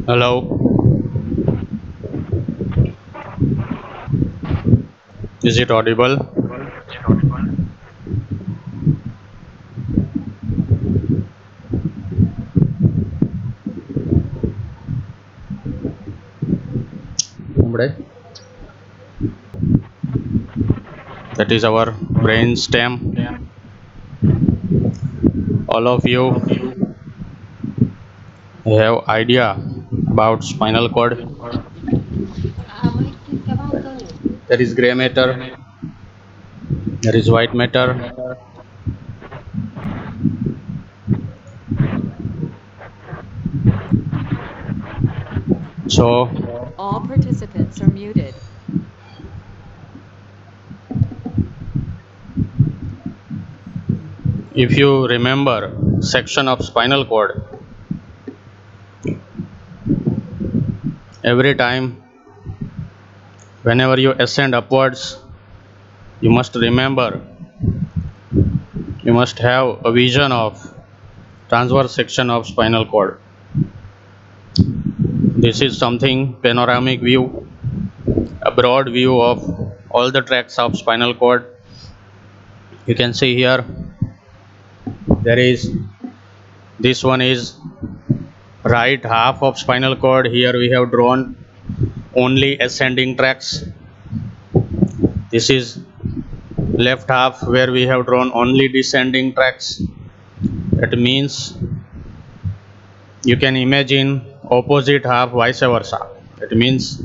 Hello, is it audible? Hombre. That is our brain stem. All of you have idea about spinal cord. There is gray matter, there is white matter. So All participants are muted. if you remember section of spinal cord, every time whenever you ascend upwards, you must remember, you must have a vision of transverse section of spinal cord. This is something panoramic view, a broad view of all the tracts of spinal cord. You can see here there is, this one is right half of spinal cord. Here we have drawn only ascending tracts. This is left half where we have drawn only descending tracts. That means you can imagine opposite half vice versa. That means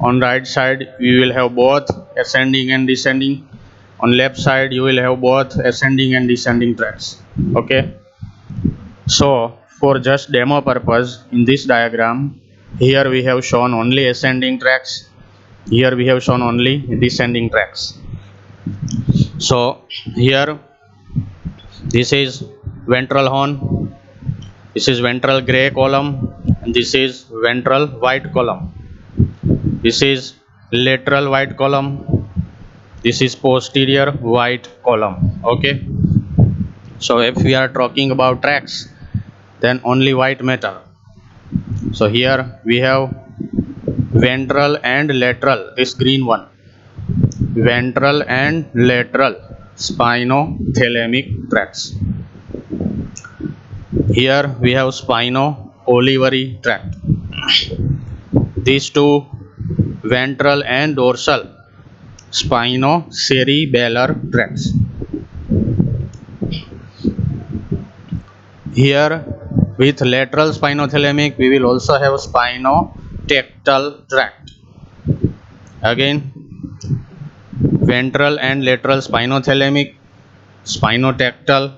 on right side we will have both ascending and descending, on left side you will have both ascending and descending tracts. Okay, so for just demo purpose in this diagram, here we have shown only ascending tracts, here we have shown only descending tracts. So here this is ventral horn, this is ventral gray column, and this is ventral white column. This is lateral white column, this is posterior white column. Okay, so if we are talking about tracks, then only white matter. So here we have ventral and lateral, this green one, ventral and lateral spinothalamic tracts. Here we have spino-olivary tract. These two, ventral and dorsal spinocerebellar tracts. Here with lateral spinothalamic we will also have spinotactal tract. Again ventral and lateral spinothalamic, spinotactal,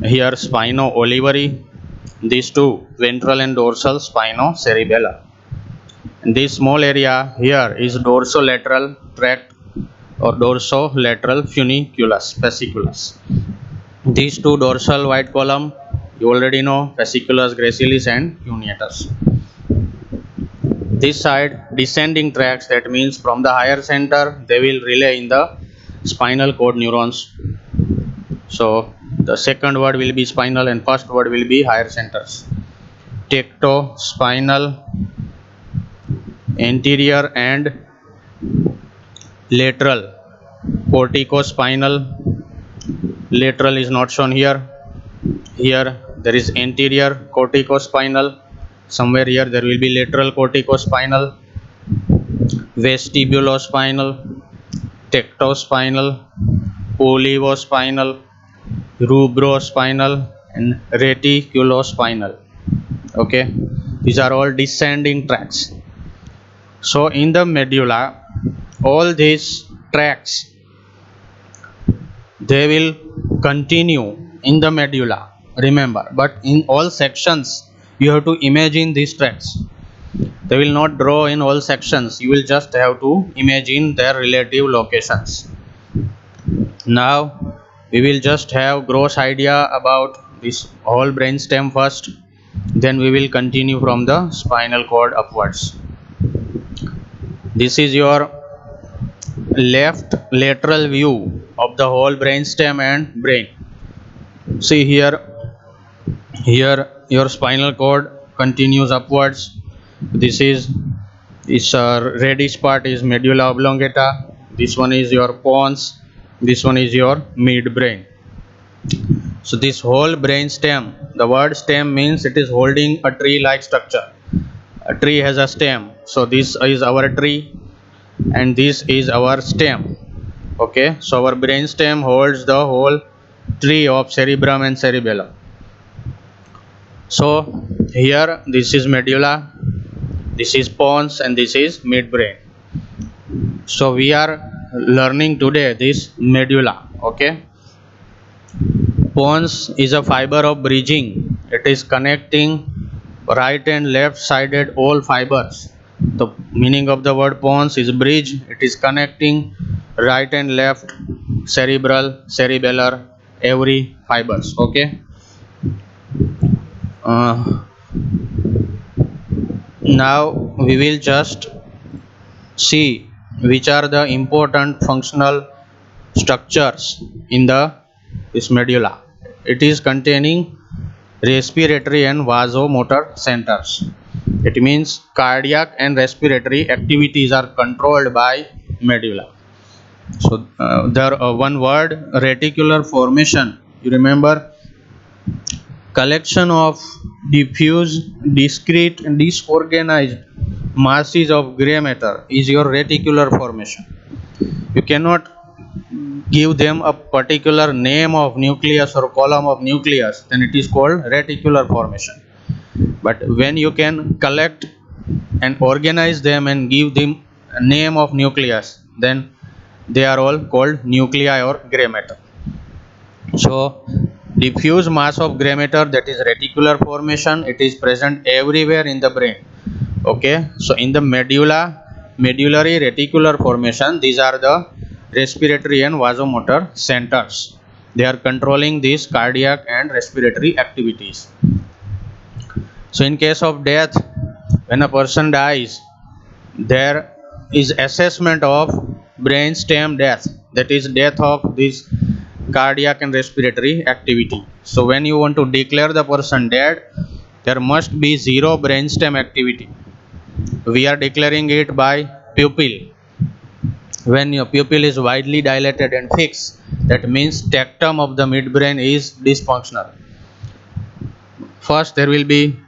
here spino-olivary, these two ventral and dorsal spinocerebellar. And this small area here is dorsolateral tract or dorsolateral funiculus, fasciculus. These two dorsal white column you already know, fasciculus gracilis and cuneatus. This side descending tracts, that means from the higher center they will relay in the spinal cord neurons. So the second word will be spinal and first word will be higher centers. Tectospinal, anterior and lateral, corticospinal, lateral is not shown here. Here there is anterior corticospinal, somewhere here there will be lateral corticospinal, vestibulospinal, tectospinal, olivospinal, rubrospinal and reticulospinal. Okay, these are all descending tracts. So in the medulla all these tracts they will continue in the medulla, remember, but in all sections you have to imagine these tracts. They will not draw in all sections, you will just have to imagine their relative locations. Now we will just have gross idea about this whole brain stem first, then we will continue from the spinal cord upwards. This is your left lateral view of the whole brain stem and brain. See here, here your spinal cord continues upwards, This is reddish part is medulla oblongata. This one is your pons. This one is your midbrain. So this whole brain stem, the word stem means it is holding a tree like structure. A tree has a stem, so this is our tree and this is our stem. Okay, so our brain stem holds the whole tree of cerebrum and cerebellum. So here this is medulla, this is pons, and this is midbrain. So we are learning today this medulla. Okay, pons is a fiber of bridging. It is connecting right and left sided all fibers. The meaning of the word pons is bridge. It is connecting right and left cerebral, cerebellar, every fibers. Okay. Now we will just see which are the important functional structures in the this medulla. It is containing respiratory and vasomotor centers. It means cardiac and respiratory activities are controlled by medulla. So there one word reticular formation. You remember collection of diffuse, discrete, and disorganized masses of gray matter is your reticular formation. You cannot give them a particular name of nucleus or column of nucleus, then it is called reticular formation. But when you can collect and organize them and give them a name of nucleus, then they are all called nuclei or gray matter. So diffuse mass of gray matter, that is reticular formation, it is present everywhere in the brain. Okay, so in the medullary reticular formation, these are the respiratory and vasomotor centers. They are controlling these cardiac and respiratory activities. So in case of death, when a person dies, there is assessment of brainstem death, that is death of this cardiac and respiratory activity. So when you want to declare the person dead, there must be zero brainstem activity. We are declaring it by pupil. When your pupil is widely dilated and fixed, that means tectum of the midbrain is dysfunctional. First there will be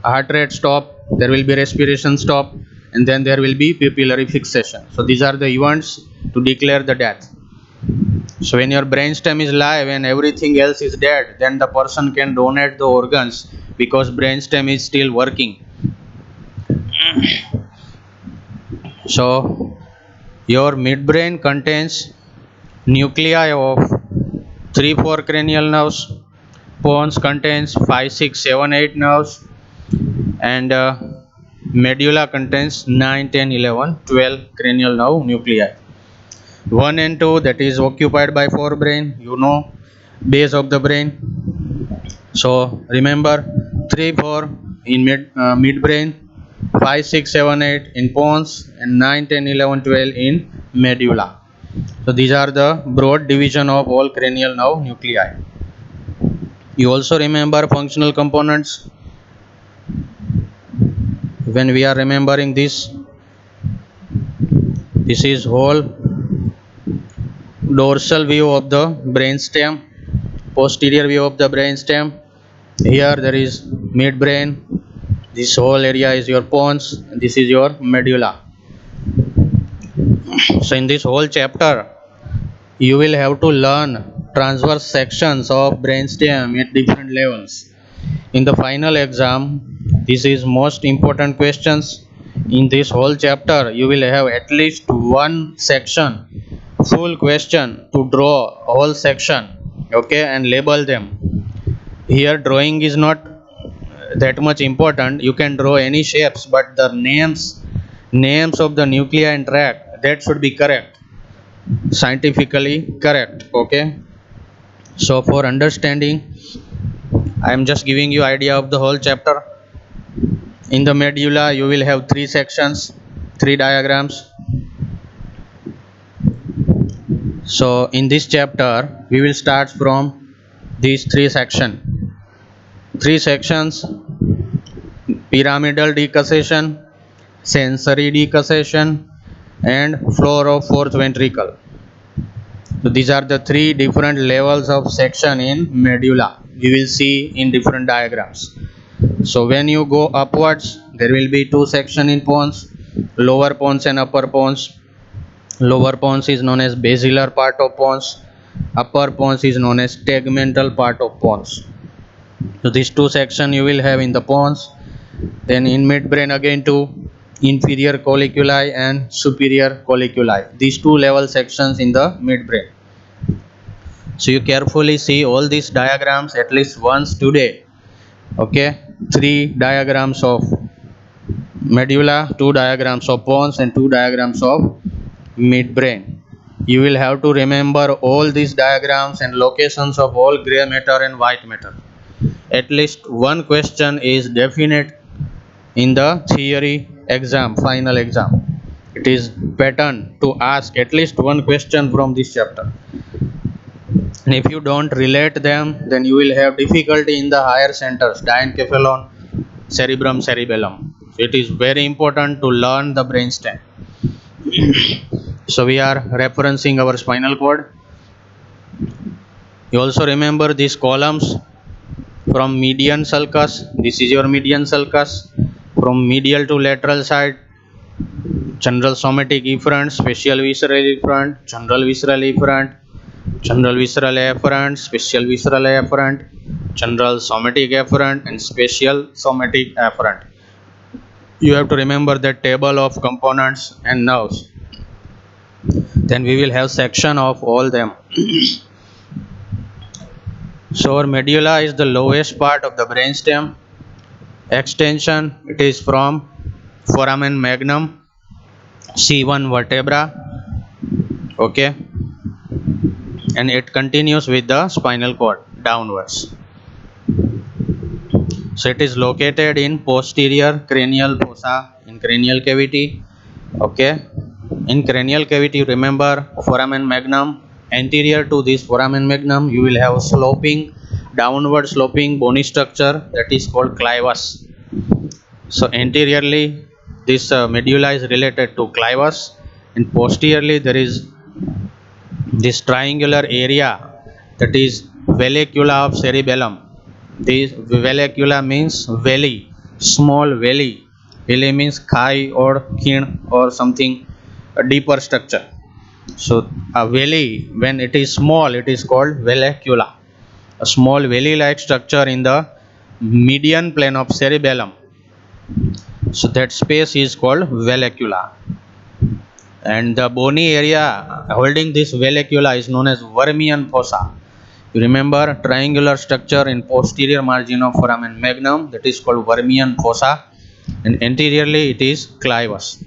heart rate stop, there will be respiration stop, and then there will be pupillary fixation. So these are the events to declare the death. So when your brainstem is live and everything else is dead, then the person can donate the organs because brainstem is still working. So your midbrain contains nuclei of 3-4 cranial nerves. Pons contains 5-6-7-8 nerves, and medulla contains 9-10-11-12 cranial nerve nuclei. 1 and 2, that is occupied by forebrain, you know, base of the brain. So remember 3-4 in midbrain, 5-6-7-8 in pons, and 9-10-11-12 in medulla. So these are the broad division of all cranial nerve nuclei. You also remember functional components. When we are remembering this is whole dorsal view of the brainstem, posterior view of the brainstem. Here there is midbrain. This whole area is your pons, and this is your medulla. So in this whole chapter, you will have to learn transverse sections of brainstem at different levels. In the final exam, this is most important questions. In this whole chapter, you will have at least one section, full question to draw a whole section, okay, and label them. Here drawing is not that much important. You can draw any shapes, but the names of the nuclei and tract, that should be correct, scientifically correct. Okay, so for understanding, I am just giving you idea of the whole chapter. In the medulla, you will have 3 sections, 3 diagrams. So in this chapter, we will start from these 3 sections. 3 sections pyramidal decussation, sensory decussation, and floor of fourth ventricle. So these are the three different levels of section in medulla. You will see in different diagrams. So when you go upwards, there will be two sections in pons, lower pons and upper pons. Lower pons is known as basilar part of pons. Upper pons is known as tegmental part of pons. So these two sections you will have in the pons. Then in midbrain again two, inferior colliculi and superior colliculi. These two level sections in the midbrain. So you carefully see all these diagrams at least once today. Okay, three diagrams of medulla, two diagrams of pons, and two diagrams of midbrain. You will have to remember all these diagrams and locations of all gray matter and white matter. At least one question is definite in the theory exam, final exam. It is pattern to ask at least one question from this chapter. And if you don't relate them, then you will have difficulty in the higher centers, diencephalon, cerebrum, cerebellum. So it is very important to learn the brainstem. So we are referencing our spinal cord. You also remember these columns from median sulcus. This is your median sulcus. From medial to lateral side, general somatic efferent, special visceral efferent, general visceral efferent, general visceral efferent, special visceral efferent, general somatic efferent, and special somatic efferent. You have to remember that table of components and nerves. Then we will have section of all them. So our medulla is the lowest part of the brainstem. Extension, it is from foramen magnum, C1 vertebra, okay, and it continues with the spinal cord downwards. So it is located in posterior cranial fossa in cranial cavity, okay. In cranial cavity, remember foramen magnum. Anterior to this foramen magnum, you will have sloping, downward sloping bony structure that is called clivus. So anteriorly, this medulla is related to clivus, and posteriorly there is this triangular area that is vallecula of cerebellum. This vallecula means valley, small valley. Valley means khai or khin or something, a deeper structure. So a valley, when it is small, it is called vallecula. A small valley-like structure in the median plane of cerebellum. So that space is called vallecula. And the bony area holding this vallecula is known as Vermian fossa. You remember triangular structure in posterior margin of foramen magnum, that is called Vermian fossa, and anteriorly it is clivus.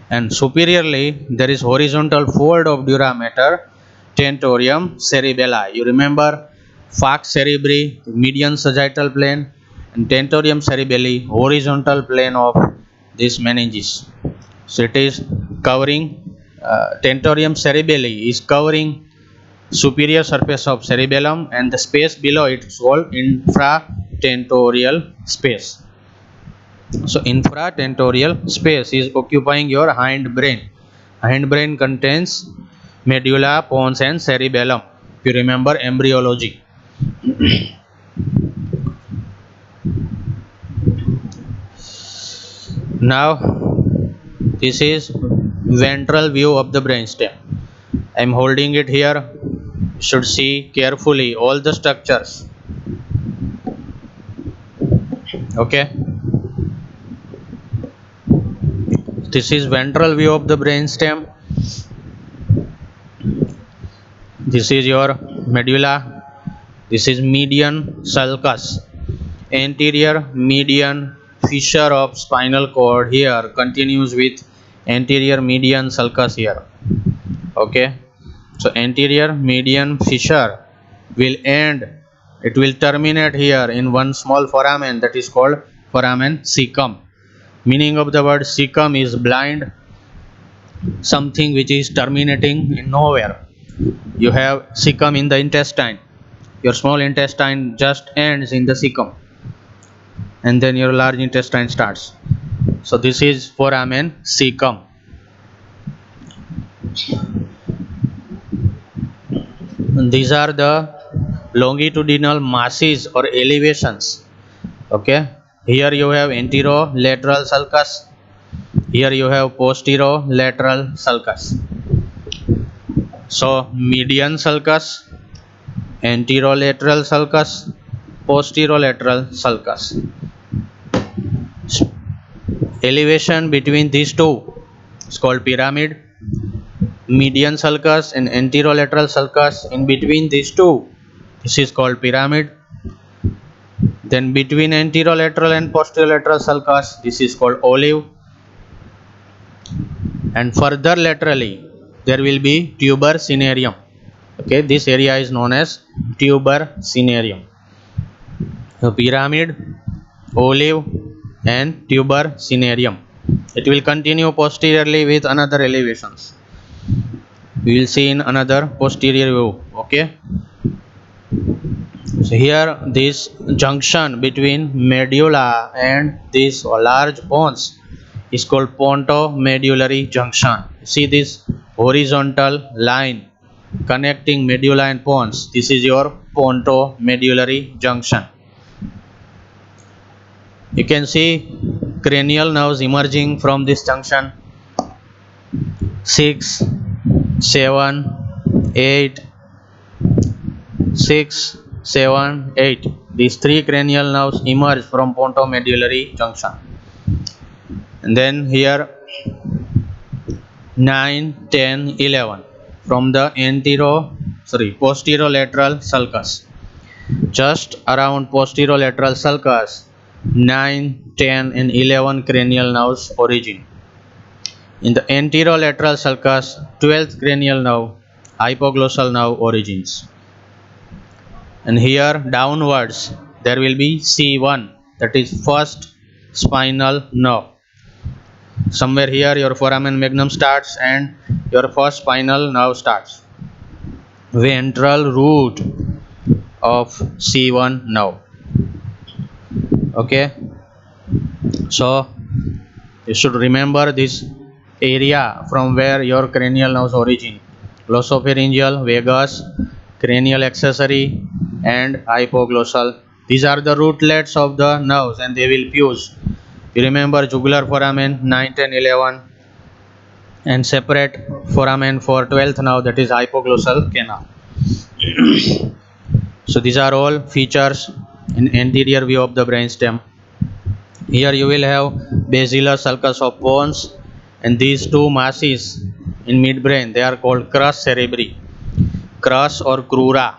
And superiorly there is horizontal fold of dura mater, tentorium cerebelli. You remember falx cerebri, median sagittal plane, and tentorium cerebelli, horizontal plane of this meninges. So it is covering, tentorium cerebelli is covering superior surface of cerebellum, and the space below it is called infratentorial space. So infratentorial space is occupying your hind brain. Hind brain contains medulla, pons, and cerebellum. If you remember embryology. Now this is ventral view of the brainstem. I am holding it here. You should see carefully all the structures. Okay. This is ventral view of the brainstem. This is your medulla. This is median sulcus. Anterior median fissure of spinal cord here continues with anterior median sulcus here. Okay. So anterior median fissure will end, it will terminate here in one small foramen that is called foramen cecum. Meaning of the word cecum is blind, something which is terminating in nowhere. You have cecum in the intestine. Your small intestine just ends in the cecum. and then your large intestine starts. So this is foramen cecum. And these are the longitudinal masses or elevations. Okay, here you have anterolateral sulcus, here you have posterolateral sulcus. So median sulcus, anterolateral sulcus, posterolateral sulcus. Elevation between these two is called pyramid. Median sulcus and anterolateral sulcus, in between these two, this is called pyramid. Then between anterolateral and posterolateral sulcus, this is called olive. And further laterally there will be tuber cinereum. Okay, this area is known as tuber cinereum. So pyramid, olive and tuber cinereum. It will continue posteriorly with another elevations. We will see in another posterior view. Okay, so here this junction between medulla and this large pons is called pontomedullary junction. See this horizontal line connecting medulla and pons, this is your pontomedullary junction. You can see cranial nerves emerging from this junction. 6, 7, 8, 6, 7, 8. These three cranial nerves emerge from pontomedullary junction. And then here 9, 10, 11 from the posterolateral sulcus. Just around posterolateral sulcus, 9, 10 and 11 cranial nerves origin. In the anterolateral sulcus, 12th cranial nerve, hypoglossal nerve origins. And here downwards there will be C1, that is first spinal nerve. Somewhere here your foramen magnum starts and your first spinal nerve starts. Ventral root of C1 nerve. Okay, so you should remember this area from where your cranial nerves origin: glossopharyngeal, vagus, cranial accessory and hypoglossal. These are the rootlets of the nerves and they will fuse. You remember jugular foramen 9, 10, 11 and separate foramen for 12th nerve, that is hypoglossal canal. So these are all features in anterior view of the brainstem. Here you will have basilar sulcus of pons, and these two masses in midbrain, they are called crus cerebri. Crus or crura,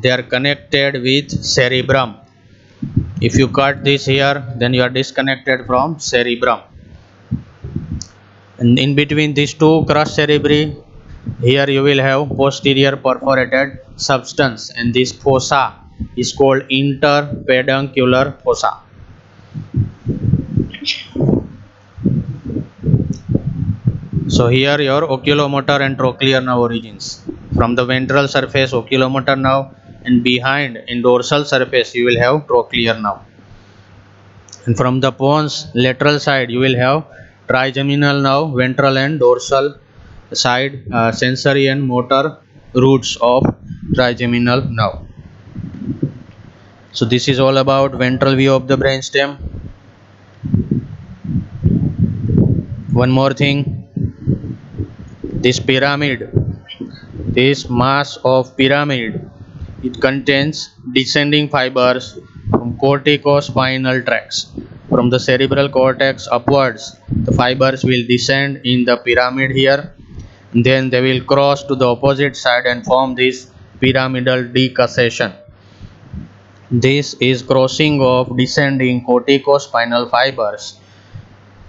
they are connected with cerebrum. If you cut this here, then you are disconnected from cerebrum. And in between these two crus cerebri, here you will have posterior perforated substance, and this fossa is called interpeduncular fossa. So here your oculomotor and trochlear nerve origins. From the ventral surface, oculomotor nerve, and behind in dorsal surface you will have trochlear nerve. And from the pons lateral side you will have trigeminal nerve, ventral and dorsal side, sensory and motor roots of trigeminal nerve. So this is all about ventral view of the brainstem. One more thing, this pyramid, this mass of pyramid, it contains descending fibers from corticospinal tracts. From the cerebral cortex upwards, the fibers will descend in the pyramid here, then they will cross to the opposite side and form this pyramidal decussation. This is crossing of descending corticospinal fibers.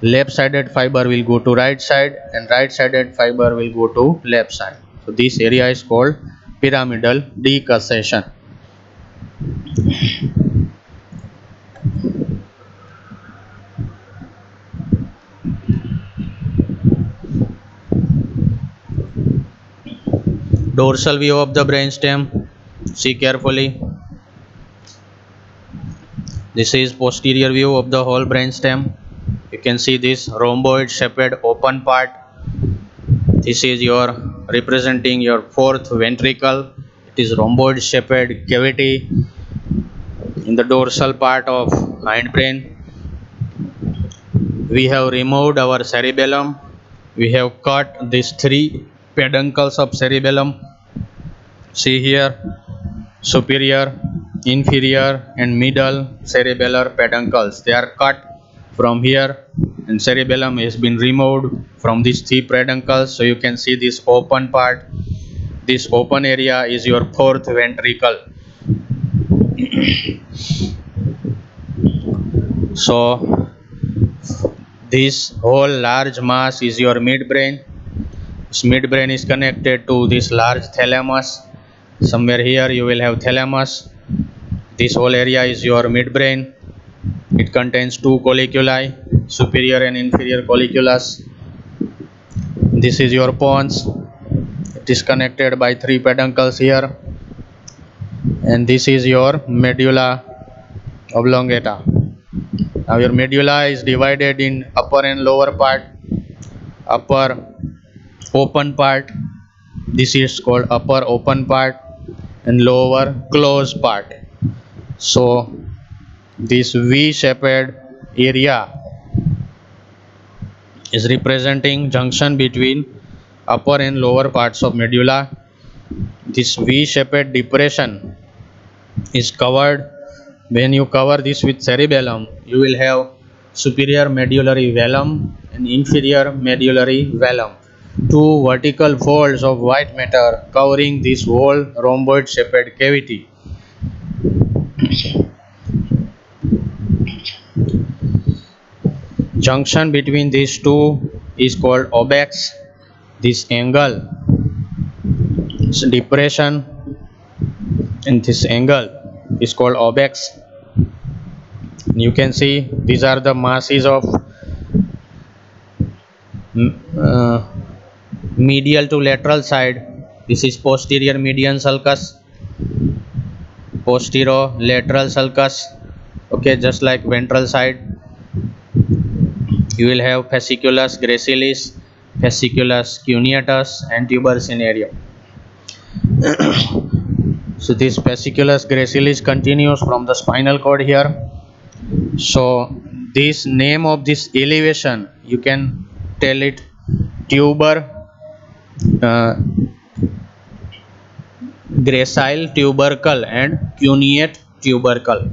Left sided fiber will go to right side and right sided fiber will go to left side. So this area is called pyramidal decussation. Dorsal view of the brainstem, see carefully. This is posterior view of the whole brainstem. You can see this rhomboid shaped open part. This is your representing your fourth ventricle. It is rhomboid shaped cavity in the dorsal part of hindbrain. We have removed our cerebellum. We have cut these three peduncles of cerebellum. See here, superior, inferior and middle cerebellar peduncles. They are cut from here and cerebellum has been removed from these three peduncles. So you can see this open part. This open area is your fourth ventricle. So this whole large mass is your midbrain. This midbrain is connected to this large thalamus. Somewhere here you will have thalamus. This whole area is your midbrain. It contains two colliculi, superior and inferior colliculus. This is your pons. It is connected by three peduncles here. And this is your medulla oblongata. Now your medulla is divided in upper and lower part. Upper open part, this is called upper open part, and lower closed part. So this V-shaped area is representing junction between upper and lower parts of medulla. This V-shaped depression is covered. When you cover this with cerebellum, you will have superior medullary velum and inferior medullary velum, two vertical folds of white matter covering this whole rhomboid shaped cavity. Junction between these two is called obex. This angle, this depression and this angle is called obex. You can see these are the masses of medial to lateral side. This is posterior median sulcus, posterolateral sulcus. Okay, just like ventral side. You will have fasciculus gracilis, fasciculus cuneatus and tuber cinereum. So this fasciculus gracilis continues from the spinal cord here. So this name of this elevation, you can tell it tuber, gracile tubercle and cuneate tubercle.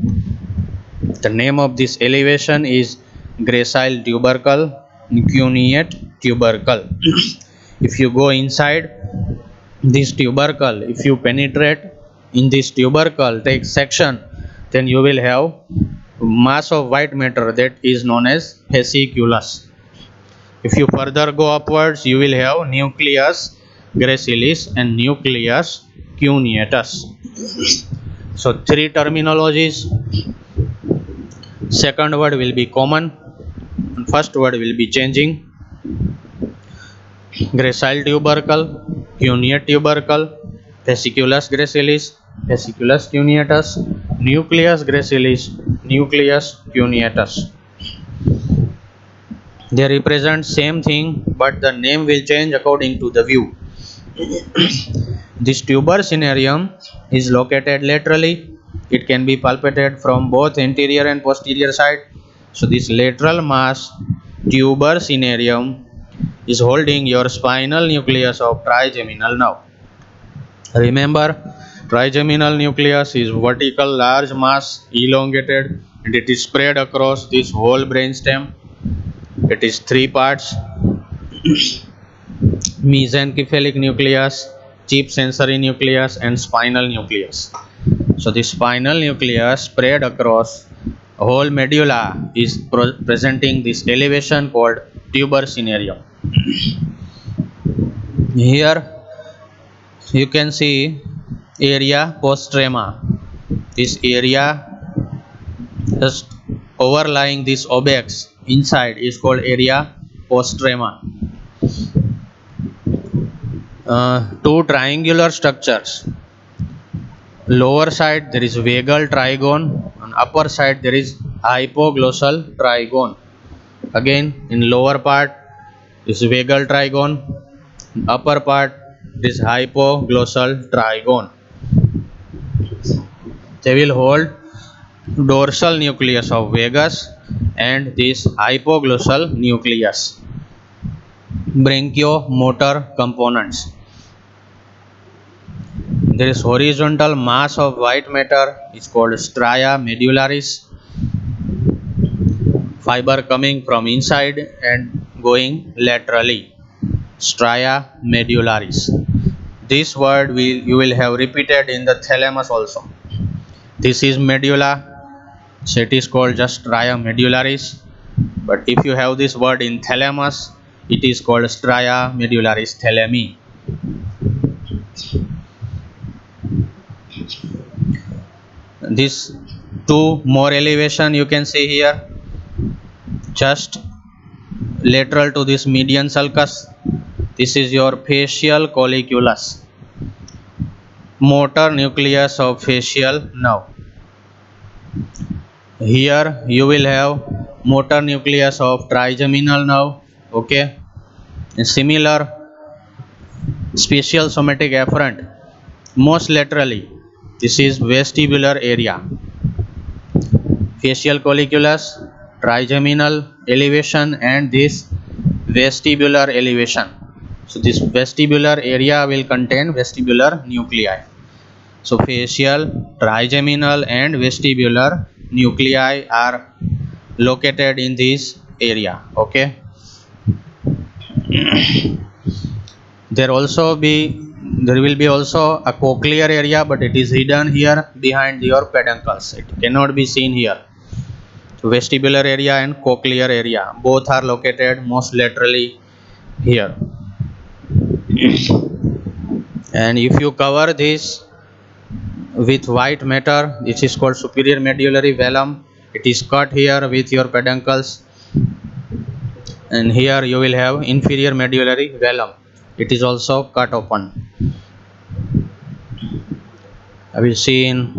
The name of this elevation is gracile tubercle, cuneate tubercle. If you go inside this tubercle, if you penetrate in this tubercle, take section, then you will have mass of white matter that is known as fasciculus. If you further go upwards, you will have nucleus gracilis and nucleus cuneatus. So three terminologies. Second word will be common and first word will be changing. Gracile tubercle, cuneate tubercle, fasciculus gracilis, fasciculus cuneatus, nucleus gracilis, nucleus cuneatus. They represent same thing, but the name will change according to the view. This tuber cinereum is located laterally. It can be palpated from both anterior and posterior side. So this lateral mass, tuber cinereum, is holding your spinal nucleus of trigeminal nerve. Remember, trigeminal nucleus is vertical large mass, elongated, and it is spread across this whole brainstem. It is three parts: mesencephalic nucleus, chief sensory nucleus, and spinal nucleus. So the spinal nucleus spread across whole medulla is presenting this elevation called tuber cinereum. Here you can see area postrema. This area just overlying this obex inside is called area postrema. Two triangular structures. Lower side there is vagal trigone, on upper side there is hypoglossal trigone. Again in lower part is vagal trigone, upper part is hypoglossal trigone. They will hold dorsal nucleus of vagus and this hypoglossal nucleus. Branchiomotor components. There is horizontal mass of white matter is called stria medullaris. Fiber coming from inside and going laterally. Stria medullaris. This word you will have repeated in the thalamus also. This is medulla, so it is called just stria medullaris. But if you have this word in thalamus, it is called stria medullaris thalami. This two more elevation you can see here, just lateral to this median sulcus. This is your facial colliculus, motor nucleus of facial nerve. Here you will have motor nucleus of trigeminal nerve. Okay, and similar special somatic afferent most laterally. This is vestibular area. Facial colliculus, trigeminal elevation, and this vestibular elevation. So this vestibular area will contain vestibular nuclei. So facial, trigeminal, and vestibular nuclei are located in this area. Okay. There will be also a cochlear area, but it is hidden here behind your peduncles. It cannot be seen here. So vestibular area and cochlear area both are located most laterally here. And if you cover this with white matter, this is called superior medullary velum. It is cut here with your peduncles, and here you will have inferior medullary velum. It is also cut open. I will see in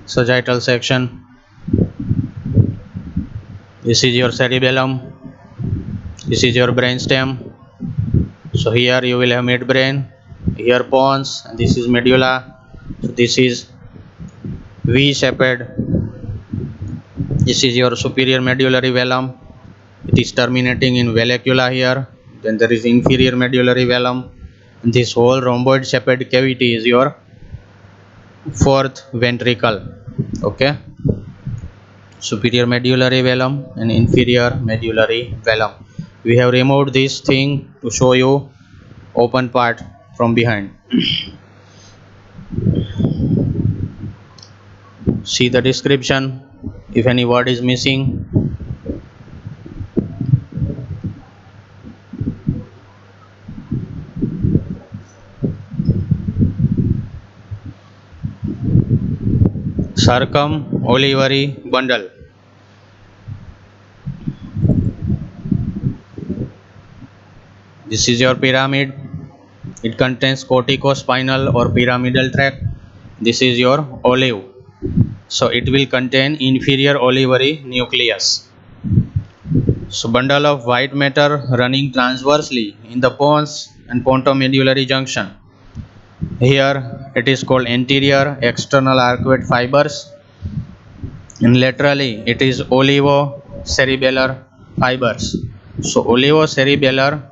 sagittal section. This is your cerebellum. This is your brainstem. So here you will have midbrain, here pons, and this is medulla. So this is V-shaped. This is your superior medullary velum. It is terminating in vallecula here. Then there is inferior medullary velum. And this whole rhomboid shaped cavity is your fourth ventricle. Okay. Superior medullary velum and inferior medullary velum. We have removed this thing to show you open part from behind. See the description if any word is missing. Circumolivary bundle. This is your pyramid. It contains corticospinal or pyramidal tract. This is your olive. So it will contain inferior olivary nucleus. So bundle of white matter running transversely in the pons and pontomedullary junction. Here it is called anterior external arcuate fibers, and laterally it is olivocerebellar fibers. So olivocerebellar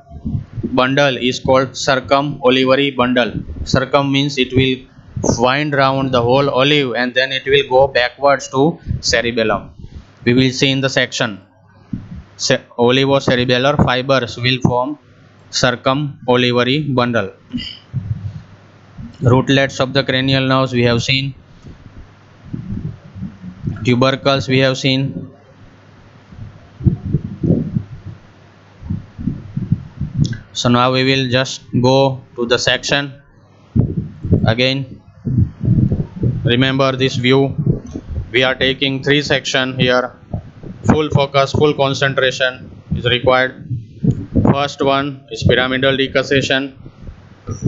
bundle is called circumolivary bundle. Circum means it will wind round the whole olive and then it will go backwards to cerebellum. We will see in the section. Olivocerebellar fibers will form circumolivary bundle. Rootlets of the cranial nerves we have seen. Tubercles we have seen. So now we will just go to the section again. Remember this view. We are taking 3 sections here. Full focus, full concentration is required. First one is pyramidal decussation.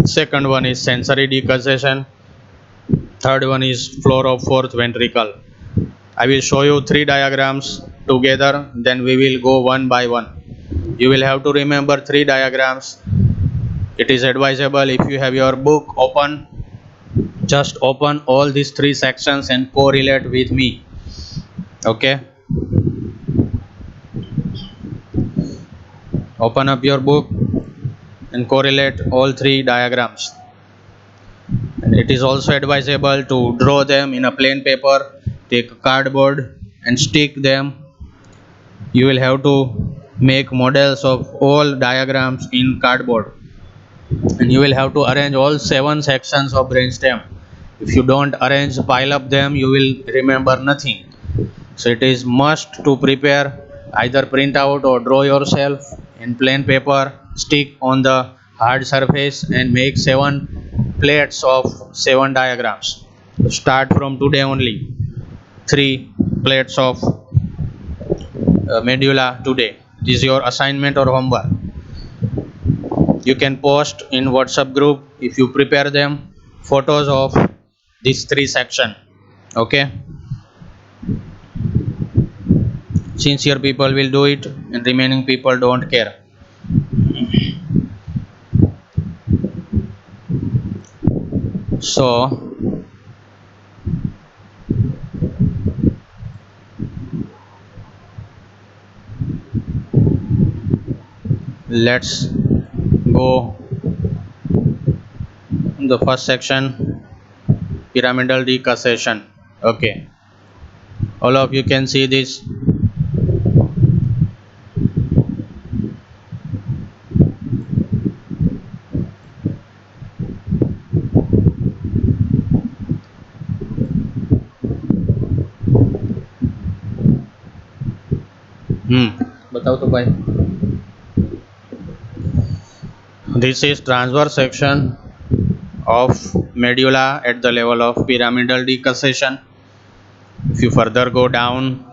Second one is sensory decussation. Third one is floor of fourth ventricle. I will show you three diagrams together, then we will go one by one. You will have to remember three diagrams. It is advisable if you have your book open, just open all these three sections and correlate with me. Okay, open up your book and correlate all three diagrams. And it is also advisable to draw them in a plain paper, take a cardboard and stick them. You will have to make models of all diagrams in cardboard, and you will have to arrange all 7 sections of brainstem. If you don't arrange, pile up them, you will remember nothing. So it is must to prepare, either print out or draw yourself in plain paper, stick on the hard surface and make 7 plates of 7 diagrams. Start from today only, 3 plates of medulla today. This is your assignment or homework. You can post in WhatsApp group if you prepare them photos of these 3 section. Okay, sincere people will do it and remaining people don't care. So let's go the first section, pyramidal decussation. Okay, all of you can see this. बताओ तो भाई. This is transverse section of medulla at the level of pyramidal decussation. If you further go down,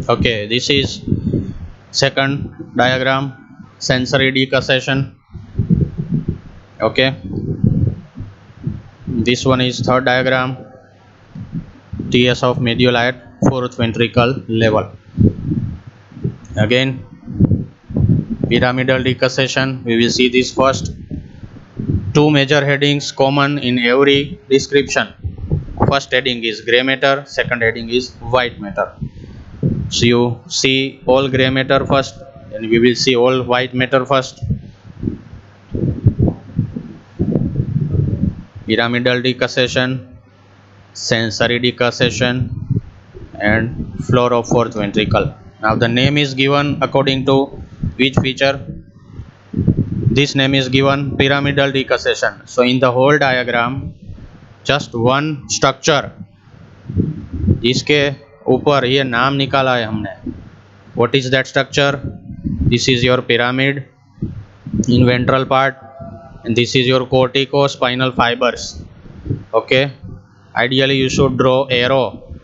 okay, this is second diagram, sensory decussation. Okay, this one is third diagram, TS of medulla at fourth ventricle level. Again, pyramidal decussation, we will see this first. 2 major headings common in every description. First heading is gray matter, second heading is white matter. So you see all gray matter first, and we will see all white matter first. Pyramidal decussation, sensory decussation, and floor of fourth ventricle. Now the name is given according to which feature? This name is given pyramidal decussation. So in the whole diagram, just one structure, जिसके ऊपर ये नाम निकाला है हमने. What is that structure? This is your pyramid in ventral part, and this is your corticospinal fibers. Okay, ideally you should draw arrow.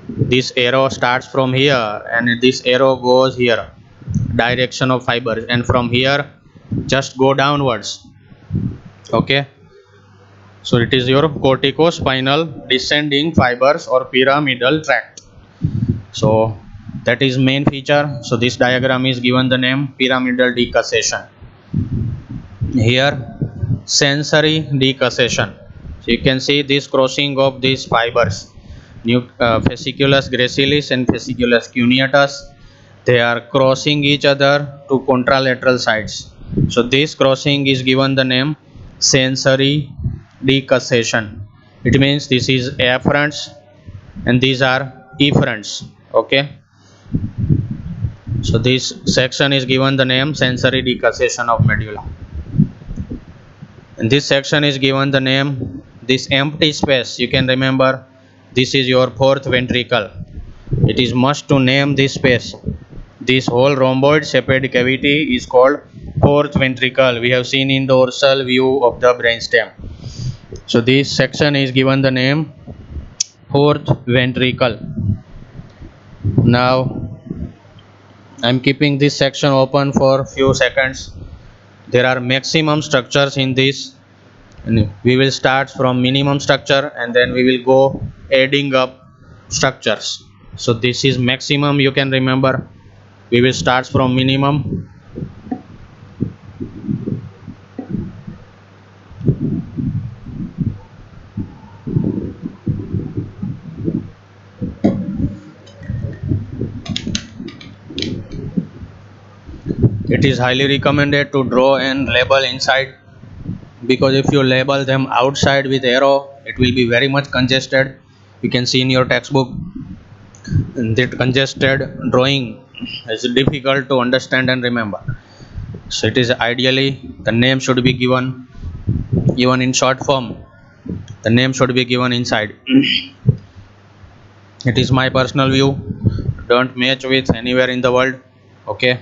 This arrow starts from here and this arrow goes here, direction of fibers, and from here just go downwards. Okay, so it is your corticospinal descending fibers or pyramidal tract. So that is main feature. So this diagram is given the name pyramidal decussation. Here sensory decussation. So you can see this crossing of these fibers, fasciculus gracilis and fasciculus cuneatus, they are crossing each other to contralateral sides. So this crossing is given the name sensory decussation. It means this is afferents and these are efferents. Okay, so this section is given the name sensory decussation of medulla, and this section is given the name, this empty space, you can remember, this is your fourth ventricle. It is must to name this space. This whole rhomboid shaped cavity is called fourth ventricle we have seen in dorsal view of the brainstem. So this section is given the name fourth ventricle. Now I'm keeping this section open for few seconds. There are maximum structures in this, and we will start from minimum structure and then we will go adding up structures. So this is maximum, you can remember. We will start from minimum. It is highly recommended to draw and label inside, because if you label them outside with arrow, it will be very much congested. You can see in your textbook that congested drawing is difficult to understand and remember. So it is ideally the name should be given even in short form. The name should be given inside. It is my personal view. Don't match with anywhere in the world. Okay.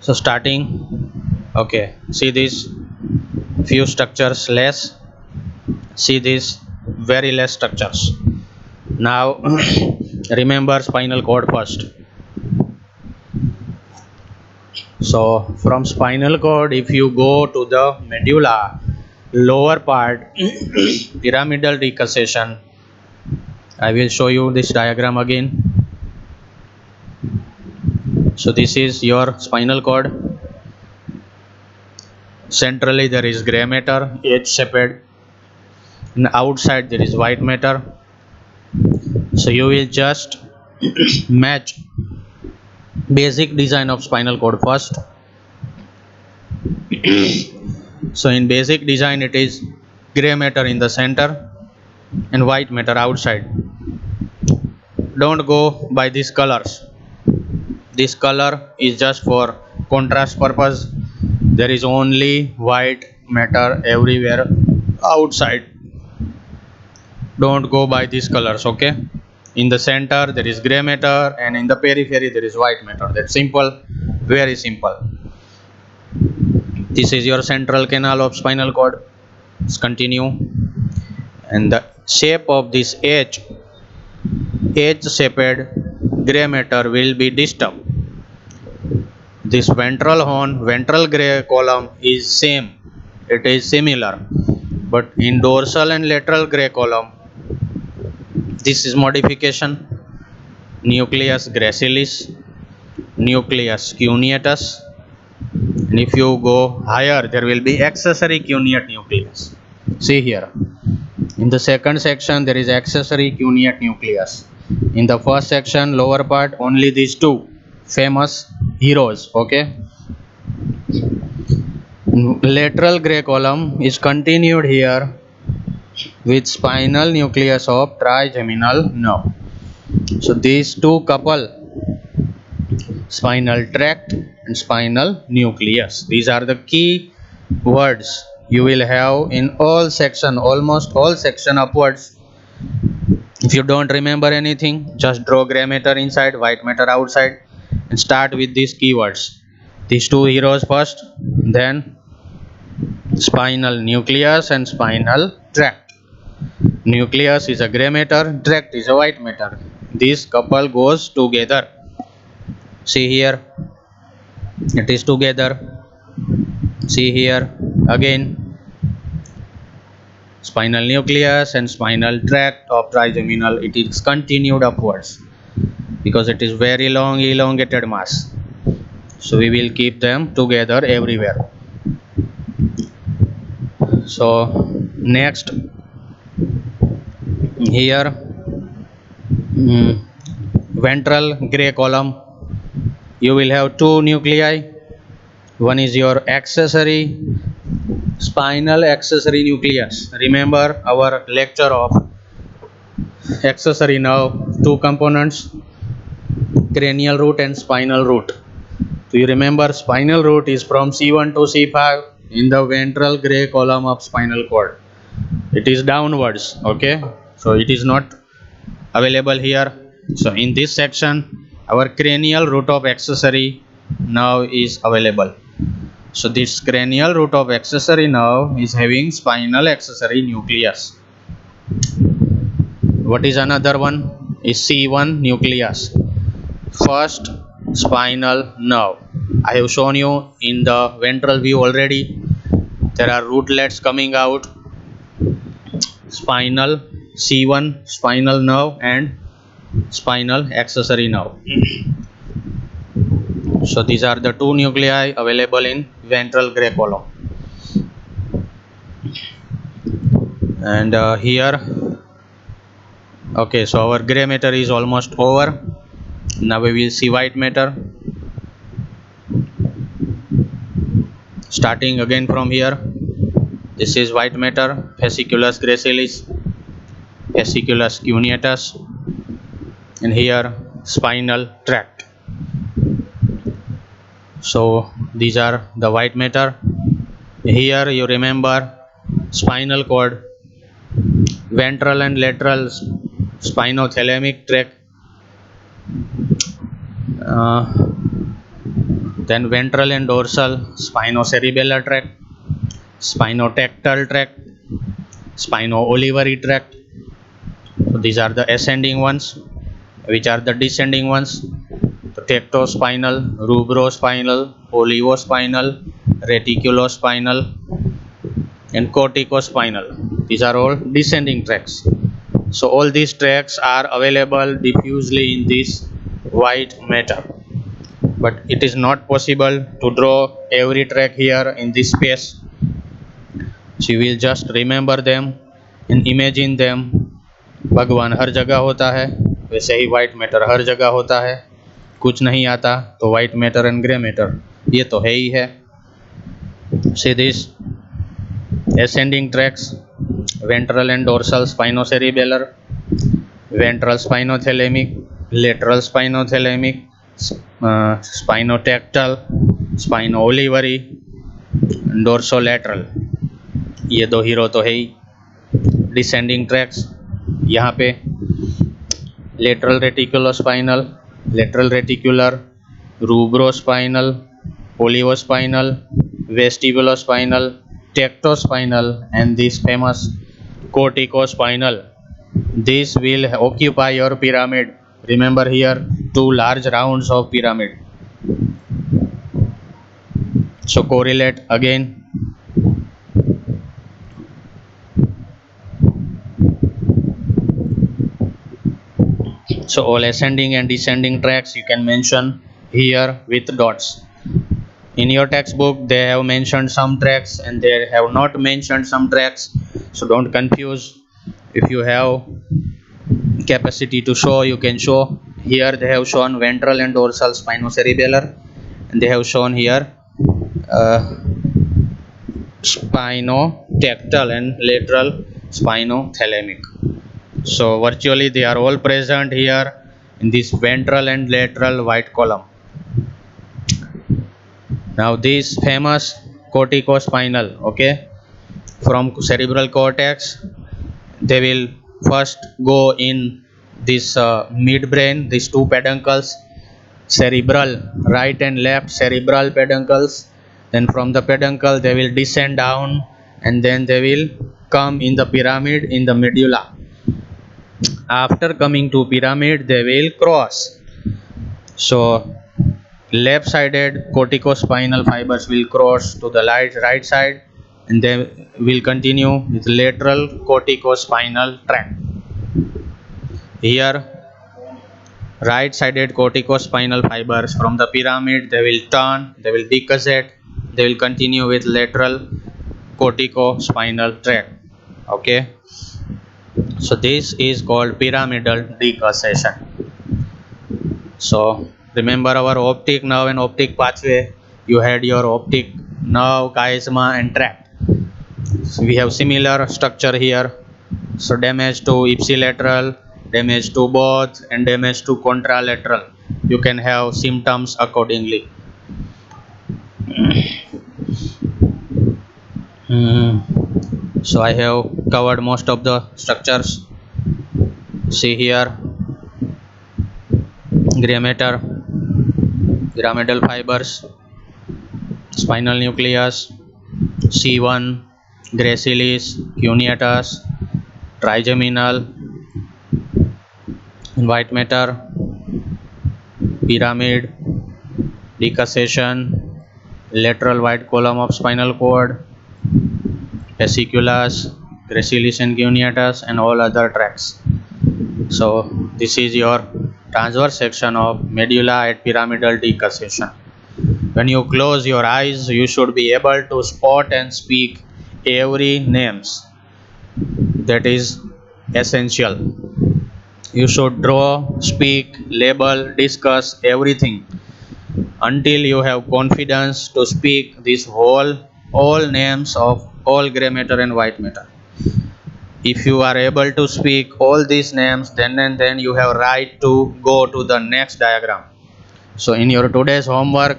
So starting. Okay. See these few structures less. See these very less structures. Now remember spinal cord first. So from spinal cord, if you go to the medulla, lower part, pyramidal decussation. I will show you this diagram again. So this is your spinal cord. Centrally there is gray matter, edge-shaped. And outside there is white matter. So you will just match basic design of spinal cord first. So in basic design it is gray matter in the center and white matter outside. Don't go by these colors. This color is just for contrast purpose. There is only white matter everywhere outside. Don't go by these colors, okay? In the center there is gray matter and in the periphery there is white matter. That's simple, very simple. This is your central canal of spinal cord. Let's continue. And the shape of this edge-shaped gray matter will be disturbed. This ventral horn, ventral gray column is same. It is similar. But in dorsal and lateral gray column, this is modification. Nucleus gracilis, nucleus cuneatus. And if you go higher, there will be accessory cuneate nucleus. See here. In the second section, there is accessory cuneate nucleus. In the first section, lower part, only these two famous heroes. Okay. Lateral gray column is continued here with spinal nucleus of trigeminal nerve. So these two couple, spinal tract and spinal nucleus. These are the key words you will have in all section, almost all section upwards. If you don't remember anything, just draw gray matter inside, white matter outside, and start with these keywords. These two heroes first, then spinal nucleus and spinal tract. Nucleus is a gray matter, tract is a white matter. This couple goes together. See here, it is together. See here again, spinal nucleus and spinal tract of trigeminal, it is continued upwards because it is very long elongated mass. So we will keep them together everywhere. So next here, ventral gray column, you will have two nuclei. One is your accessory, spinal accessory nucleus. Remember our lecture of accessory nerve, two components, cranial root and spinal root. Do you remember spinal root is from C1 to C5 in the ventral gray column of spinal cord. It is downwards, okay? So it is not available here. So in this section, our cranial root of accessory nerve is available. So this cranial root of accessory nerve is having spinal accessory nucleus. What is another one? Is C1 nucleus. First spinal nerve. I have shown you in the ventral view already. There are rootlets coming out. Spinal C1 spinal nerve and spinal accessory nerve. So these are the two nuclei available in ventral gray column. And here, okay, so our gray matter is almost over. Now we will see white matter. Starting again from here, this is white matter, fasciculus gracilis, fasciculus cuneatus, and here spinal tract. So these are the white matter. Here you remember spinal cord, ventral and lateral spinothalamic tract, then ventral and dorsal spinocerebellar tract, spinotactal tract, spino-olivary tract. So these are the ascending ones. Which are the descending ones? So tectospinal, rubrospinal, olivospinal, reticulospinal, and corticospinal. These are all descending tracts. So all these tracts are available diffusely in this white matter. But it is not possible to draw every tract here in this space. So you will just remember them and imagine them. भगवान हर जगह होता है, वैसे ही white matter हर जगह होता है. कुछ नहीं आता तो white matter and grey matter ये तो है ही है. See this ascending tracts, ventral and dorsal spinocerebellar, ventral spinothalamic, lateral spinothalamic, spinotactal, spino-olivary, dorsolateral. ये दो हीरो तो है ही. Descending tracts यहाँ पे lateral reticulospinal, lateral reticular, rubrospinal, olivospinal, vestibulospinal, tectospinal, and this famous corticospinal. This will occupy your pyramid. Remember here two large rounds of pyramid. So correlate again. So all ascending and descending tracts you can mention here with dots. In your textbook they have mentioned some tracts and they have not mentioned some tracts. So don't confuse. If you have capacity to show, you can show. Here they have shown ventral and dorsal spinocerebellar, and they have shown here spinotactal and lateral spinothalamic. So virtually they are all present here in this ventral and lateral white column. Now this famous corticospinal, okay, from cerebral cortex, they will first go in this midbrain, these two peduncles, cerebral right and left cerebral peduncles. Then from the peduncle they will descend down and then they will come in the pyramid in the medulla. After coming to pyramid they will cross. So left sided corticospinal fibers will cross to the right side and they will continue with lateral corticospinal tract. Here right sided corticospinal fibers from the pyramid they will turn, they will decussate, they will continue with lateral corticospinal tract. Okay, so this is called pyramidal decussation. So remember our optic nerve and optic pathway. You had your optic nerve, chiasma and tract. So we have similar structure here. So damage to ipsilateral, damage to both and damage to contralateral. You can have symptoms accordingly. So I have covered most of the structures. See here, gray matter, pyramidal fibers, spinal nucleus, C1, gracilis, cuneatus, trigeminal, white matter, pyramid, decussation, lateral white column of spinal cord, fasciculus, gracilis and cuneatus, and all other tracts. So this is your transverse section of medulla at pyramidal decussation. When you close your eyes, you should be able to spot and speak every names. That is essential. You should draw, speak, label, discuss everything until you have confidence to speak this all names of all gray matter and white matter. If you are able to speak all these names, then and then you have right to go to the next diagram. So in your today's homework,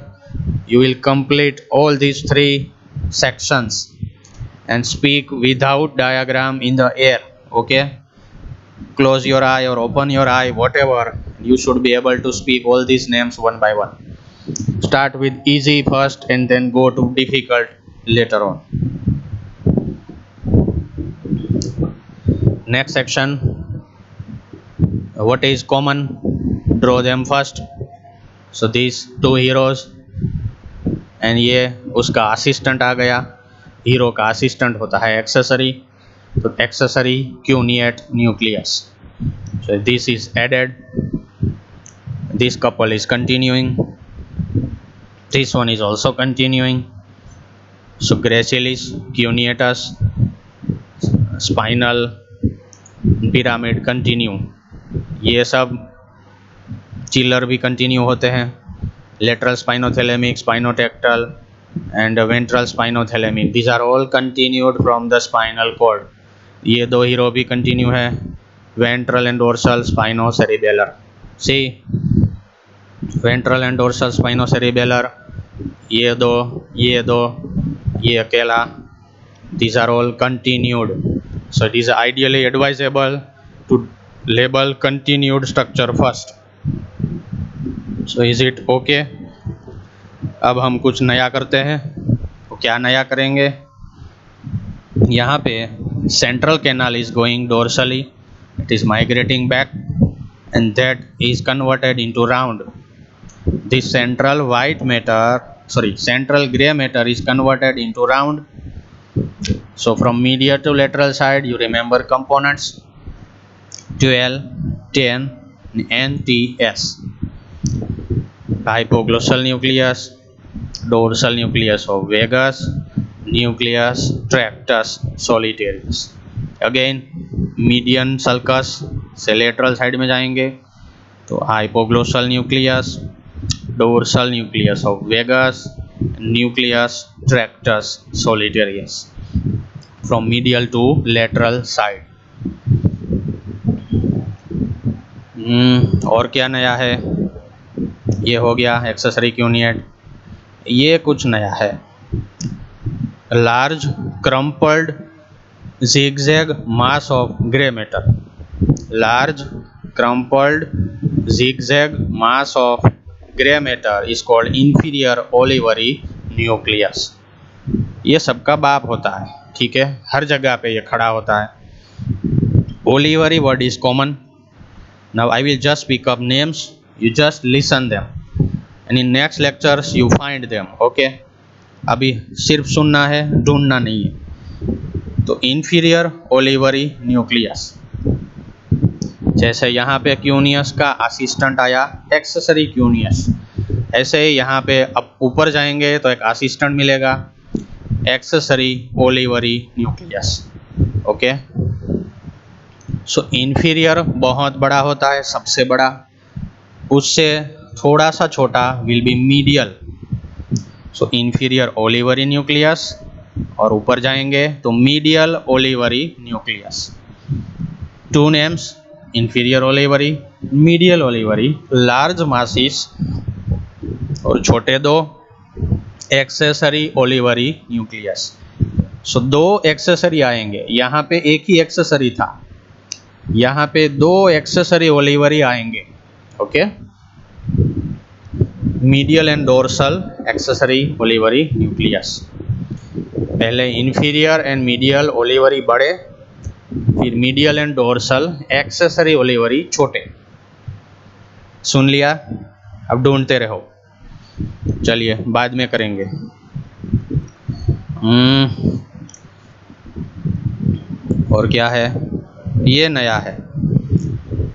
you will complete all these 3 sections and speak without diagram in the air. Okay, close your eye or open your eye, whatever, you should be able to speak all these names one by one. Start with easy first and then go to difficult later on. Next section, what is common? Draw them first. So these 2 heroes and ये उसका assistant आ गया. Hero का assistant होता है accessory, तो accessory cuneate nucleus. So this is added. This couple is continuing. This one is also continuing. So gracilis, cuneatus, spinal, pyramid continue. ये सब chiller भी कंटिन्यू होते हैं. Lateral spinothalamic, spinotectal and ventral spinothalamic, these are all continued from the spinal cord. ये 2 हीरो भी continue है. Ventral and dorsal spinocerebellar. See, ventral and dorsal spinocerebellar, ये दो, ये अकेला, these are all continued. So it is ideally advisable to label continued structure first. So is it okay? अब हम कुछ नया करते हैं. तो क्या नया करेंगे? यहाँ पे central canal is going dorsally, it is migrating back and that is converted into round. This central gray matter is converted into round. So from medial to lateral side, you remember components 12, 10 and TS. Hypoglossal nucleus, dorsal nucleus of vagus, nucleus tractus solitarius. Again median sulcus से lateral side में जाएंगे तो hypoglossal nucleus, dorsal nucleus of vagus, nucleus tractus solitarius. From medial to lateral side. और क्या नया है? ये हो गया एक्सेसरी क्यूनिएट. ये कुछ नया है. Large crumpled zigzag mass of gray matter. Large crumpled zigzag mass of gray matter is called inferior olivary nucleus. ये सबका बाप होता है, ठीक है, हर जगह पे ये खड़ा होता है. Olivary word is common. Now I will just pick up names, you just listen them and in next lectures you find them. Okay, अभी सिर्फ सुनना है, ढूंढना नहीं है. तो inferior olivary nucleus, जैसे यहाँ पे क्यूनियस का असिस्टेंट आया एक्सेसरी क्यूनियस, ऐसे ही यहाँ पे अब ऊपर जाएंगे तो एक असिस्टेंट मिलेगा एक्सेसरी ओलिवरी न्यूक्लियस. ओके, सो इंफीरियर बहुत बड़ा होता है, सबसे बड़ा, उससे थोड़ा सा छोटा will be medial. So inferior olivary nucleus, और ऊपर जाएंगे तो medial olivary nucleus. 2 names, inferior olivary, medial olivary. Large masses और छोटे 2 एक्सेसरी ओलिवरी न्यूक्लियस. सो 2 एक्सेसरी आएंगे. यहाँ पे एक ही एक्सेसरी था, यहाँ पे 2 एक्सेसरी ओलिवरी आएंगे. Okay, medial and dorsal accessory olivary nucleus. पहले इंफीरियर एंड मीडियल ओलिवरी बड़े, फिर medial and dorsal accessory olivary छोटे। सुन लिया? अब ढूंढते रहो, चलिए बाद में करेंगे। और क्या है, ये नया है।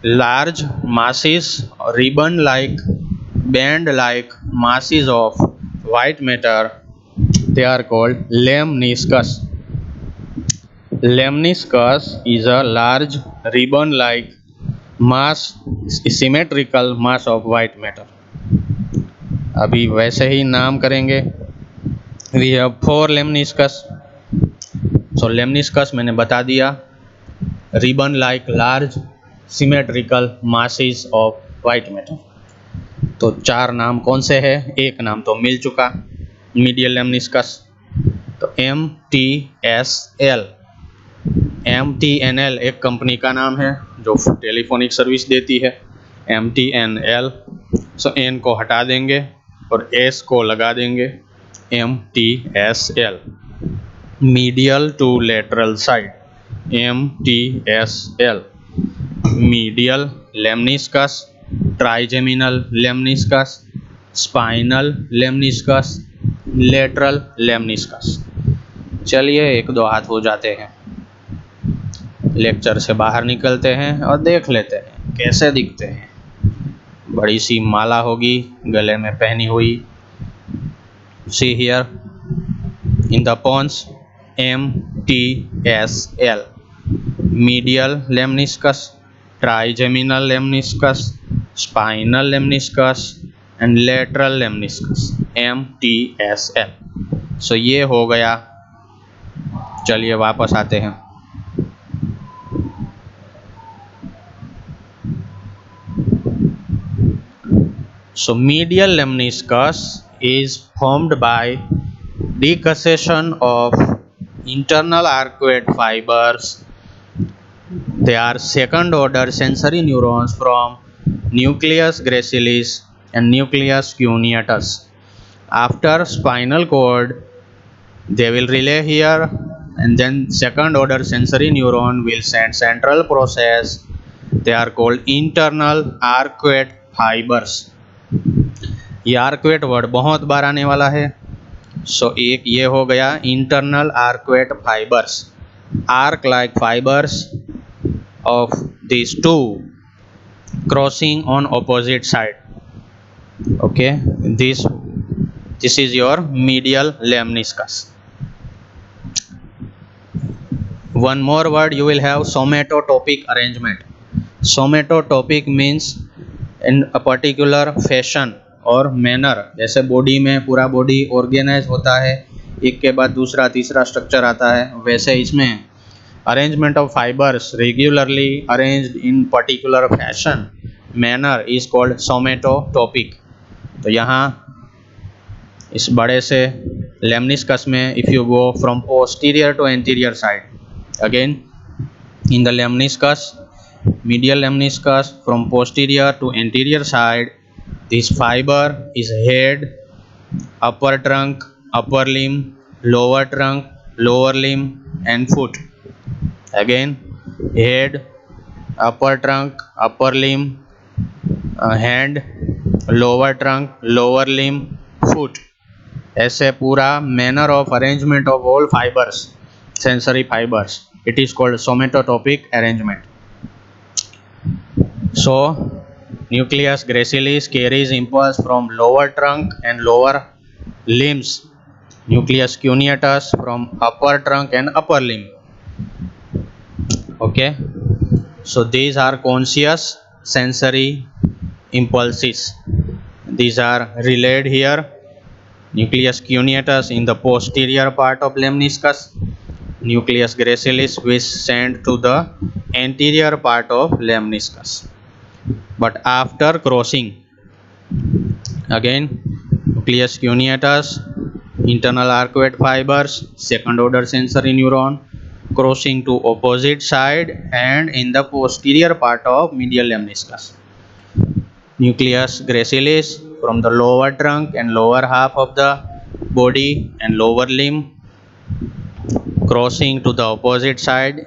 Large masses ribbon like band like masses of white matter, they are called lemniscus. Lemniscus is a large ribbon like mass, symmetrical mass of white matter. अभी वैसे ही नाम करेंगे। We have 4 lemniscus. So lemniscus मैंने बता दिया, ribbon like large symmetrical masses of white matter। तो 4 नाम कौन से हैं? एक नाम तो मिल चुका, मीडियल लेमनिस्कस। तो MTSL, MTNL एक कंपनी का नाम है जो टेलीफोनिक सर्विस देती है, MTNL। सो N को हटा देंगे और S को लगा देंगे, MTSL। Medial to lateral side, MTSL। Medial lemniscus, trigeminal lemniscus, spinal lemniscus, lateral lemniscus. चलिए एक दो हाथ हो जाते हैं, लेक्चर से बाहर निकलते हैं और देख लेते हैं कैसे दिखते हैं। बड़ी सी माला होगी गले में पहनी हुई। See here in the pons, MTSL, medial lemniscus, trigeminal lemniscus, spinal lemniscus and lateral lemniscus, MTSL। So ये हो गया। चलिए वापस आते हैं। So medial lemniscus is formed by decussation of internal arcuate fibers. They are second order sensory neurons from nucleus gracilis and nucleus cuneatus. After spinal cord, they will relay here, and then second order sensory neuron will send central process. They are called internal arcuate fibers. ये arcuate word बहुत बार आने वाला है। सो एक ये हो गया internal arcuate fibers, arc like fibers of these two crossing on opposite side. Okay, this is your medial lemniscus. One more word you will have, somatotopic arrangement. Somatotopic means in a particular fashion और manner। जैसे body में पूरा body organise होता है, एक के बाद दूसरा तीसरा स्ट्रक्चर आता है, वैसे इसमें arrangement of fibers regularly arranged in particular fashion manner is called somatotopic। तो यहाँ इस बड़े से lemniscus में if you go from posterior to anterior side, again in the lemniscus, medial lemniscus from posterior to anterior side, this fiber is head, upper trunk, upper limb, lower trunk, lower limb and foot। Again head, upper trunk, upper limb, hand, lower trunk, lower limb, foot। ऐसे पूरा manner of arrangement of all fibers, sensory fibers, it is called somatotopic arrangement। So nucleus gracilis carries impulse from lower trunk and lower limbs, nucleus cuneatus from upper trunk and upper limb। Okay, so these are conscious sensory impulses. These are relayed here, nucleus cuneatus in the posterior part of lemniscus, nucleus gracilis which sent to the anterior part of lemniscus। But after crossing, again nucleus cuneatus, internal arcuate fibers, second order sensory neuron crossing to opposite side and in the posterior part of medial lemniscus, nucleus gracilis from the lower trunk and lower half of the body and lower limb, crossing to the opposite side,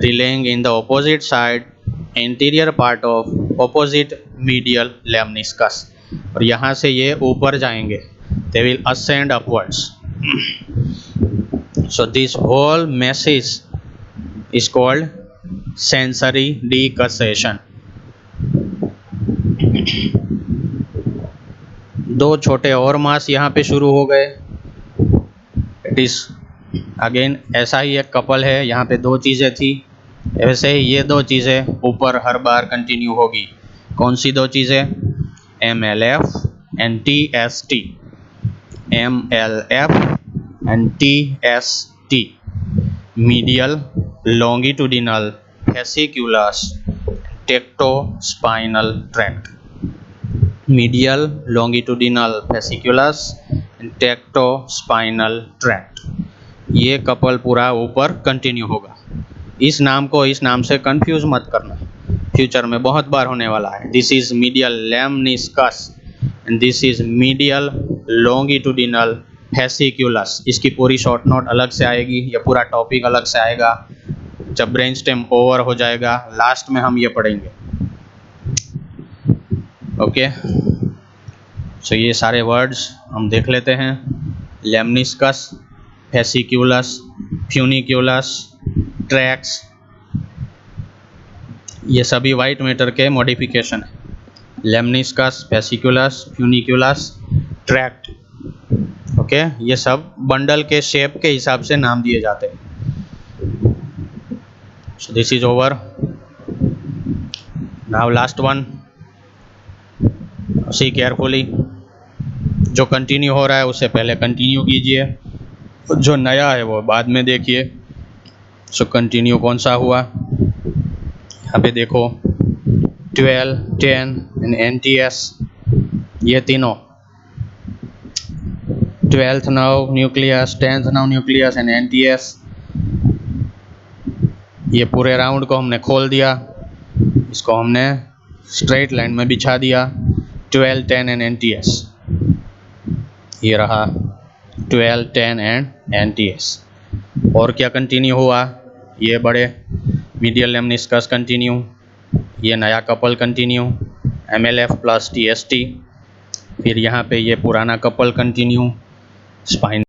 relaying in the opposite side anterior part of opposite medial lemniscus. और यहाँ से ये ऊपर जाएंगे, they will ascend upwards. So this whole message is called sensory decussation. दो छोटे और मास यहाँ पे शुरू हो गए. इट इज अगेन ऐसा ही एक कपल है, यहाँ पे दो चीज़ें थी, वैसे ही ये दो चीज़ें ऊपर हर बार कंटिन्यू होगी. कौन सी दो चीज़ें? MLF and TST. MLF and TST, medial longitudinal fasciculus tectospinal tract. medial longitudinal fasciculus and tectospinal tract. ये कपल पूरा ऊपर कंटिन्यू होगा. इस नाम को इस नाम से कंफ्यूज मत करना, फ्यूचर में बहुत बार होने वाला है. This is medial lemniscus and this is medial longitudinal fasciculus. इसकी पूरी शॉर्ट नोट अलग से आएगी, या पूरा टॉपिक अलग से आएगा जब ब्रेन स्टेम ओवर हो जाएगा. लास्ट में हम ये पढ़ेंगे. ओके, सो ये सारे वर्ड्स हम देख लेते हैं. लेमनिस्कस, फैसिक्यूलस, फ्यूनिक्यूलस, ट्रैक्स, ये सभी वाइट मैटर के मॉडिफिकेशन है. लेमनिस्कस, फैसिक्यूलस, फ्यूनिक्यूलस, ट्रैक्ट. ओके, ये सब बंडल के शेप के हिसाब से नाम दिए जाते हैं. So this is over. Now last one, see carefully. जो कंटिन्यू हो रहा है उससे पहले कंटिन्यू कीजिए, जो नया है वो बाद में देखिए. सो कंटिन्यू कौन सा हुआ, यहाँ पे देखो 12, 10 एंड NTS. ये तीनों 12th now nucleus, 10th now nucleus and NTS. ये पूरे राउंड को हमने खोल दिया, इसको हमने स्ट्रेट लाइन में बिछा दिया. 12, 10 एंड NTS. ये रहा 12, 10 एंड NTS. और क्या कंटिन्यू हुआ? ये बड़े मीडियल लेमनिस्कस कंटिन्यू, ये नया couple continue MLF plus TST. फिर यहाँ पे ये पुराना couple continue spine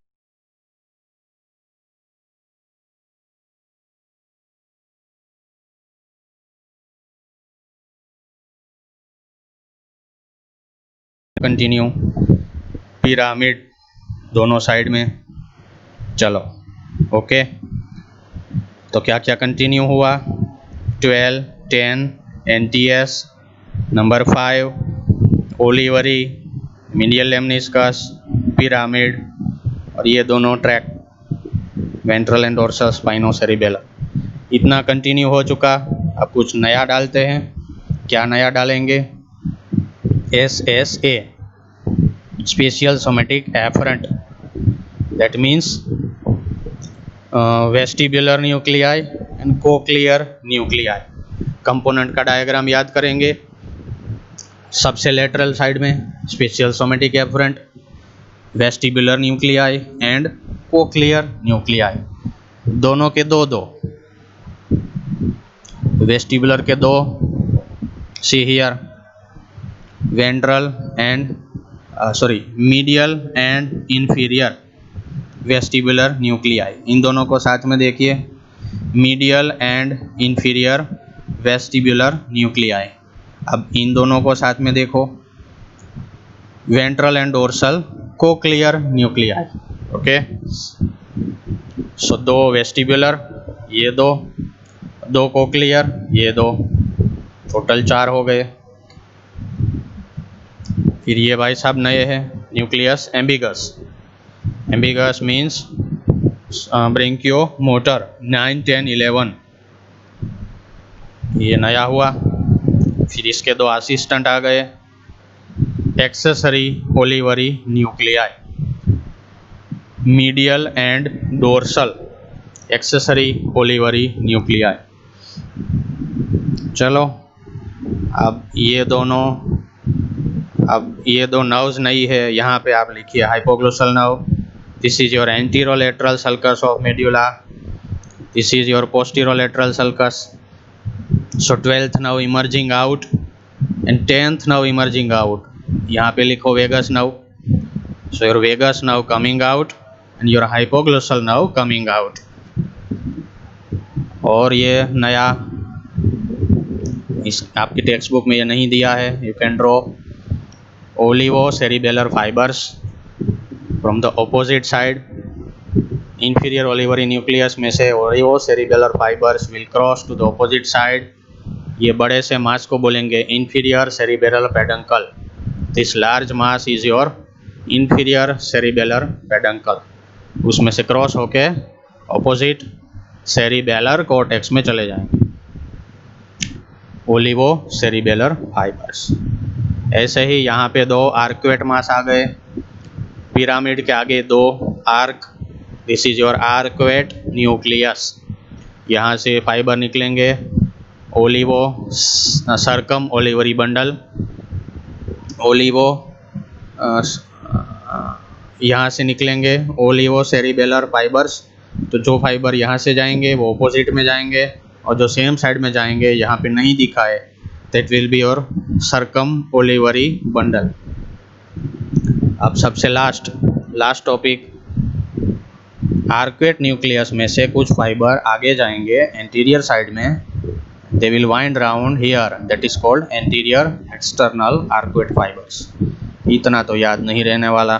continue, pyramid दोनों साइड में. चलो ओके, तो क्या क्या कंटिन्यू हुआ? 12, 10 NTS, number 5 olivary, medial lemniscus, pyramid, और ये दोनों track ventral and dorsal spinocerebellum. इतना कंटिन्यू हो चुका. अब कुछ नया डालते हैं. क्या नया डालेंगे? SSA, special somatic efferent. That means vestibular nuclei and cochlear nuclei. Component का डायग्राम याद करेंगे. सबसे लेटरल साइड में special somatic efferent, vestibular nuclei and cochlear nuclei. दोनों के दो दो, वेस्टिबुलर के दो, see here, ventral and medial and inferior vestibular nuclei. इन दोनों को साथ में देखिए, medial and inferior vestibular nuclei. अब इन दोनों को साथ में देखो, ventral and dorsal cochlear nuclei. Okay, सो दो वेस्टिबुलर, ये दो, दो कोक्लियर, ये दो, टोटल 4 हो गए. फिर ये भाई साहब नए हैं, nucleus ambiguus. Ambiguus means branchio motor 9, 10, 11. ये नया हुआ. फिर इसके दो असिस्टेंट आ गए, accessory olivary nuclei, medial and dorsal accessory olivary nuclei. चलो अब ये दोनों अब ये दो नर्व्स नहीं है, यहाँ पे आप लिखिए hypoglossal nerve, this is your anterolateral sulcus of medulla, this is your posterolateral sulcus. So 12th nerve emerging out and 10th nerve emerging out. यहाँ पे लिखो vagus nerve. So your vagus nerve coming out and your hypoglossal nerve coming out. और ये नया इस आपकी text book में ये नहीं दिया है. You can draw olivo cerebellar fibres from the opposite side. Inferior olivary nucleus में से olivo cerebellar fibres will cross to the opposite side. ये बड़े से मास को बोलेंगे inferior cerebellar peduncle. This large mass is your inferior cerebellar peduncle. उसमें से cross होके ऑपोजिट सेरिबेलर कॉर्टेक्स में चले जाएंगे. Olivo cerebellar fibres. ऐसे ही यहाँ पे दो आर्क्वेट मास आ गए. पिरामिड के आगे दो arc. This is your arcuate nucleus. यहाँ से फाइबर निकलेंगे. Olivo circum olivary bundle. Olivo यहाँ से निकलेंगे ओलिवो सेरिबेलर फाइबर्स. तो जो फाइबर यहाँ से जाएंगे वो ऑपोजिट में जाएंगे, और जो सेम साइड में जाएंगे यहाँ पे नहीं दिखा है, that will be your circum olivary bundle. अब सबसे लास्ट टॉपिक, आर्क्वेट न्यूक्लियस में से कुछ फाइबर आगे जाएंगे एंटीरियर साइड में. They will wind round here, that is called anterior external arcuate fibres. इतना तो याद नहीं रहने वाला,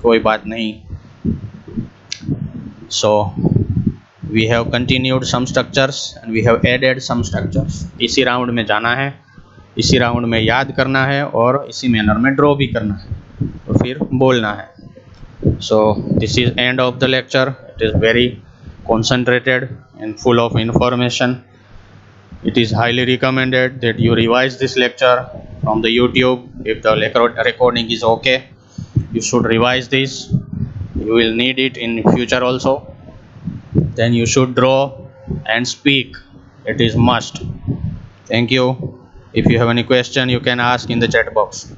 कोई बात नहीं. So we have continued some structures and we have added some structures. इसी राउंड में जाना है, इसी राउंड में याद करना है और इसी मैनर में ड्रॉ भी करना है, तो फिर बोलना है. So this is end of the lecture. It is very concentrated and full of information. It is highly recommended that you revise this lecture from the YouTube. If the recording is okay, you should revise this. You will need it in future also. Then you should draw and speak. It is must. Thank you. If you have any question, you can ask in the chat box.